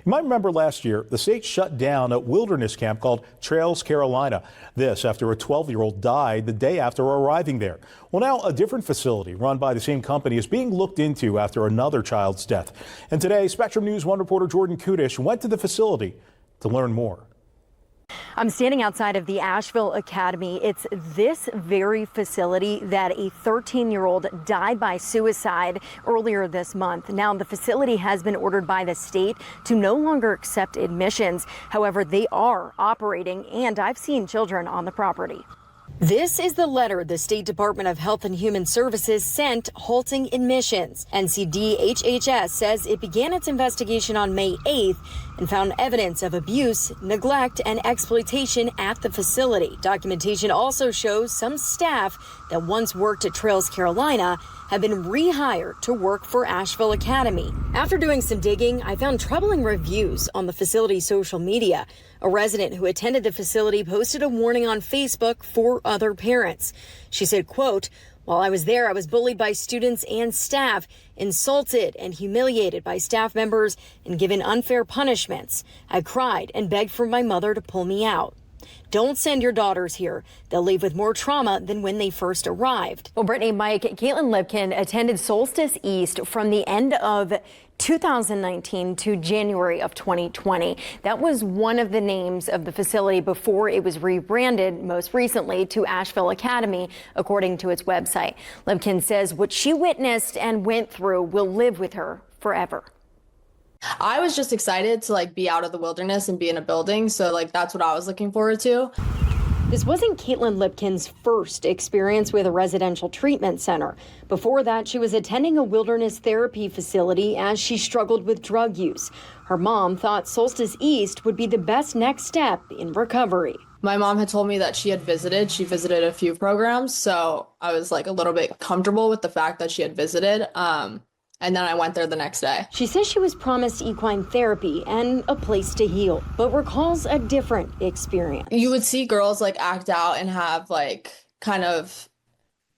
You might remember last year, the state shut down a wilderness camp called Trails Carolina. This after a 12-year-old died the day after arriving there. Well, now a different facility run by the same company is being looked into after another child's death. And today, Spectrum News 1 reporter Jordan Kudisch went to the facility to learn more. I'm standing outside of the Asheville Academy. It's this very facility that a 13-year-old died by suicide earlier this month. Now, the facility has been ordered by the state to no longer accept admissions. However, they are operating, and I've seen children on the property. This is the letter the State Department of Health and Human Services sent halting admissions. NCDHHS says it began its investigation on May 8th and found evidence of abuse, neglect, and exploitation at the facility. Documentation also shows some staff that once worked at Trails Carolina have been rehired to work for Asheville Academy. After doing some digging, I found troubling reviews on the facility's social media. A resident who attended the facility posted a warning on Facebook for other parents. She said, quote, "While I was there, I was bullied by students and staff, insulted and humiliated by staff members, and given unfair punishments. I cried and begged for my mother to pull me out. Don't send your daughters here. They'll leave with more trauma than when they first arrived." Well, Brittany, Mike, Caitlin Lipkin attended Solstice East from the end of 2019 to January of 2020. That was one of the names of the facility before it was rebranded most recently to Asheville Academy, according to its website. Lipkin says what she witnessed and went through will live with her forever. I was just excited to be out of the wilderness and be in a building. So that's what I was looking forward to. This wasn't Caitlin Lipkin's first experience with a residential treatment center. Before that, she was attending a wilderness therapy facility as she struggled with drug use. Her mom thought Solstice East would be the best next step in recovery. My mom had told me that she visited a few programs. So I was a little bit comfortable with the fact that she had visited. And then I went there the next day. She says she was promised equine therapy and a place to heal, but recalls a different experience. You would see girls act out and have kind of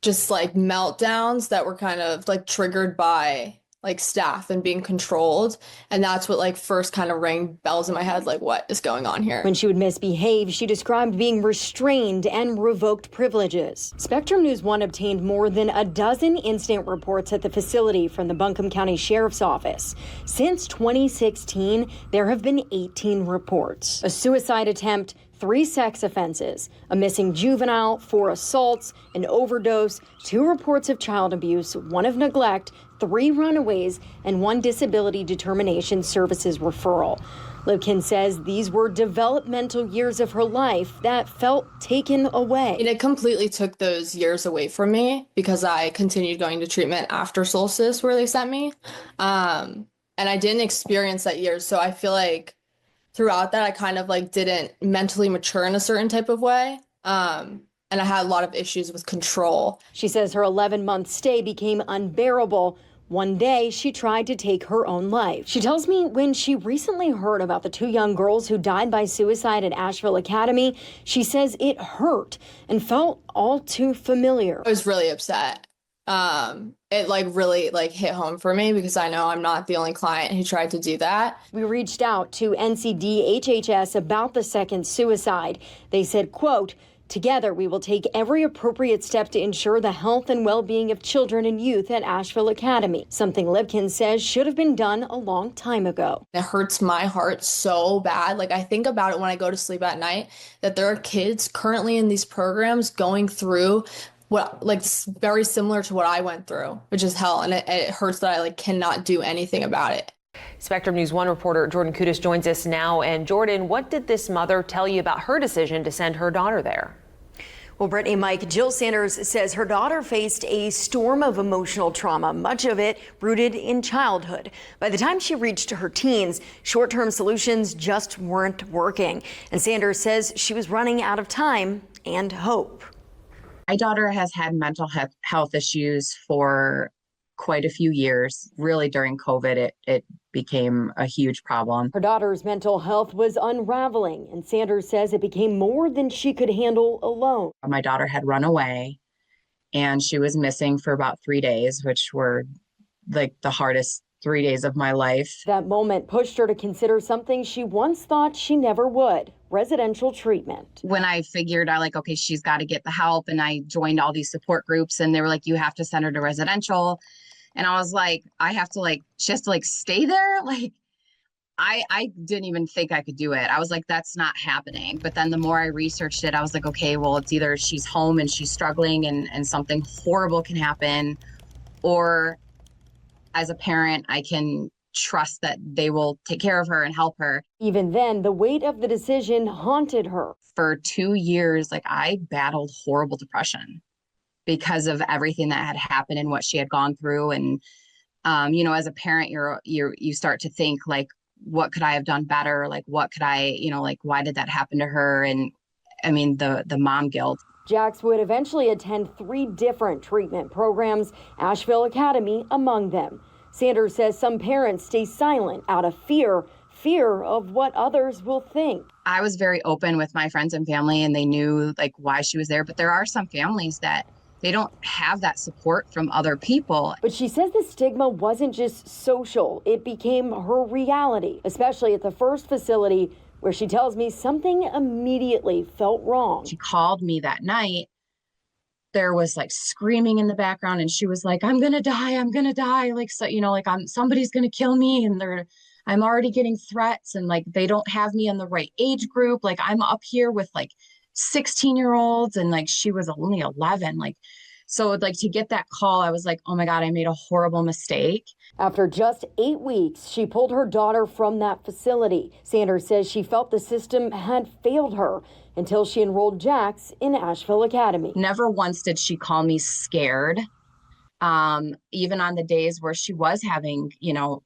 just meltdowns that were kind of triggered by staff and being controlled. And that's what first kind of rang bells in my head, what is going on here? When she would misbehave, she described being restrained and revoked privileges. Spectrum News 1 obtained more than a dozen incident reports at the facility from the Buncombe County Sheriff's Office. Since 2016, there have been 18 reports. A suicide attempt, 3 sex offenses, a missing juvenile, 4 assaults, an overdose, 2 reports of child abuse, 1 of neglect, 3 runaways, and 1 disability determination services referral. Lipkin says these were developmental years of her life that felt taken away. It completely took those years away from me because I continued going to treatment after Solstice where they sent me. And I didn't experience that year. So I feel throughout that, I kind of didn't mentally mature in a certain type of way. And I had a lot of issues with control. She says her 11-month stay became unbearable. One day, she tried to take her own life. She tells me when she recently heard about the 2 young girls who died by suicide at Asheville Academy, she says it hurt and felt all too familiar. I was really upset. It really hit home for me because I know I'm not the only client who tried to do that. We reached out to NCDHHS about the second suicide. They said, quote, "Together, we will take every appropriate step to ensure the health and well-being of children and youth at Asheville Academy," something Lipkin says should have been done a long time ago. It hurts my heart so bad. I think about it when I go to sleep at night, that there are kids currently in these programs going through what very similar to what I went through, which is hell. And it hurts that I cannot do anything about it. Spectrum News 1 reporter Jordan Kudisch joins us now. And Jordan, what did this mother tell you about her decision to send her daughter there? Well, Brittany, Mike, Jill Sanders says her daughter faced a storm of emotional trauma, much of it rooted in childhood. By the time she reached her teens, short-term solutions just weren't working. And Sanders says she was running out of time and hope. My daughter has had mental health issues for quite a few years. Really, during COVID, it became a huge problem. Her daughter's mental health was unraveling, and Sanders says it became more than she could handle alone. My daughter had run away, and she was missing for about 3 days, which were the hardest 3 days of my life. That moment pushed her to consider something she once thought she never would: residential treatment. When I figured out, like, okay, she's got to get the help, and I joined all these support groups, and they were like, you have to send her to residential. And I was like, she has to like stay there. Like, I didn't even think I could do it. I was like, that's not happening. But then the more I researched it, I was like, okay, well, it's either she's home and she's struggling and something horrible can happen, or as a parent, I can trust that they will take care of her and help her. Even then, the weight of the decision haunted her. For 2 years, like, I battled horrible depression because of everything that had happened and what she had gone through. And, as a parent, you start to think, like, what could I have done better? Like, what could I, like, why did that happen to her? And I mean, the mom guilt. Jax would eventually attend 3 different treatment programs, Asheville Academy among them. Sanders says some parents stay silent out of fear of what others will think. I was very open with my friends and family, and they knew, like, why she was there. But there are some families that they don't have that support from other people. But she says the stigma wasn't just social, it became her reality, especially at the first facility, where she tells me something immediately felt wrong. She called me that night. There was like screaming in the background, and she was like, I'm gonna die. Like, so, like, somebody's gonna kill me, and I'm already getting threats, and like, they don't have me in the right age group. Like, I'm up here with like 16-year-olds, and like, she was only 11. Like, so like, to get that call, I was like, oh my God, I made a horrible mistake. After just 8 weeks, she pulled her daughter from that facility. Sanders says she felt the system had failed her until she enrolled Jax in Asheville Academy. Never once did she call me scared. Even on the days where she was having,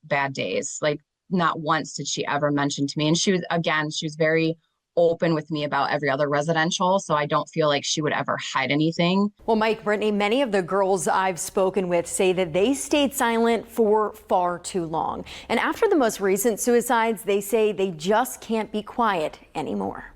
bad days, like, not once did she ever mention to me. And she was very open with me about every other residential, so I don't feel like she would ever hide anything. Well, Mike, Brittany, many of the girls I've spoken with say that they stayed silent for far too long. And after the most recent suicides, they say they just can't be quiet anymore.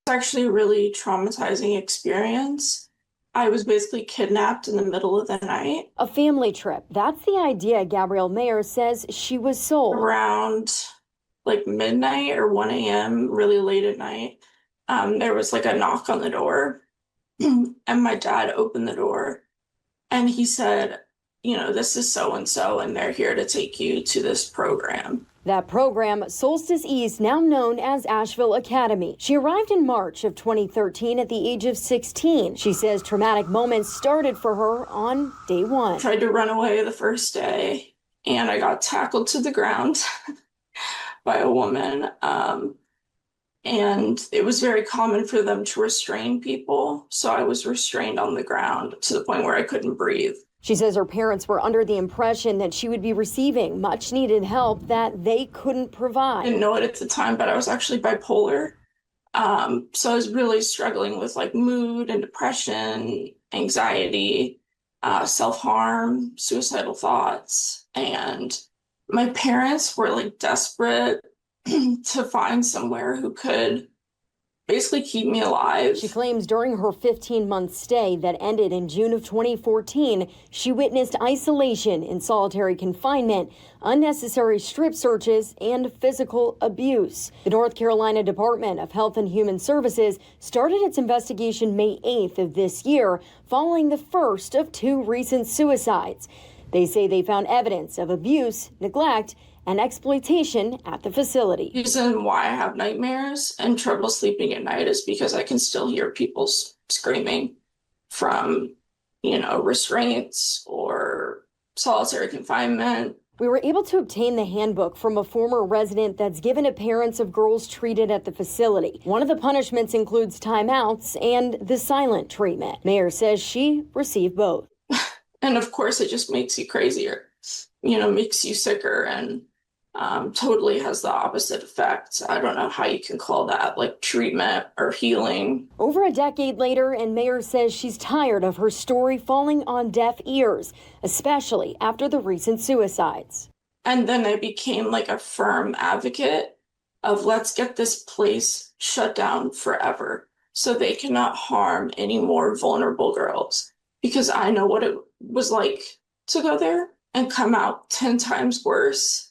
It's actually a really traumatizing experience. I was basically kidnapped in the middle of the night. A family trip. That's the idea Gabrielle Mayer says she was sold. Around like midnight or 1 a.m., really late at night, there was like a knock on the door, and my dad opened the door, and he said, this is so-and-so, and they're here to take you to this program. That program, Solstice East, now known as Asheville Academy. She arrived in March of 2013 at the age of 16. She says traumatic moments started for her on day 1. Tried to run away the first day, and I got tackled to the ground by a woman. And it was very common for them to restrain people. So I was restrained on the ground to the point where I couldn't breathe. She says her parents were under the impression that she would be receiving much needed help that they couldn't provide. I didn't know it at the time, but I was actually bipolar. So I was really struggling with like mood and depression, anxiety, self-harm, suicidal thoughts. And my parents were like desperate to find somewhere who could basically keep me alive. She claims during her 15-month stay that ended in June of 2014, she witnessed isolation in solitary confinement, unnecessary strip searches, and physical abuse. The North Carolina Department of Health and Human Services started its investigation May 8th of this year, following the first of 2 recent suicides. They say they found evidence of abuse, neglect, and exploitation at the facility. The reason why I have nightmares and trouble sleeping at night is because I can still hear people screaming from, restraints or solitary confinement. We were able to obtain the handbook from a former resident that's given to parents of girls treated at the facility. One of the punishments includes timeouts and the silent treatment. Mayer says she received both. And of course, it just makes you crazier, makes you sicker, and totally has the opposite effect. I don't know how you can call that like treatment or healing. Over a decade later, and Mayer says she's tired of her story falling on deaf ears, especially after the recent suicides. And then I became like a firm advocate of let's get this place shut down forever so they cannot harm any more vulnerable girls, because I know what it was like to go there. and come out 10 times worse.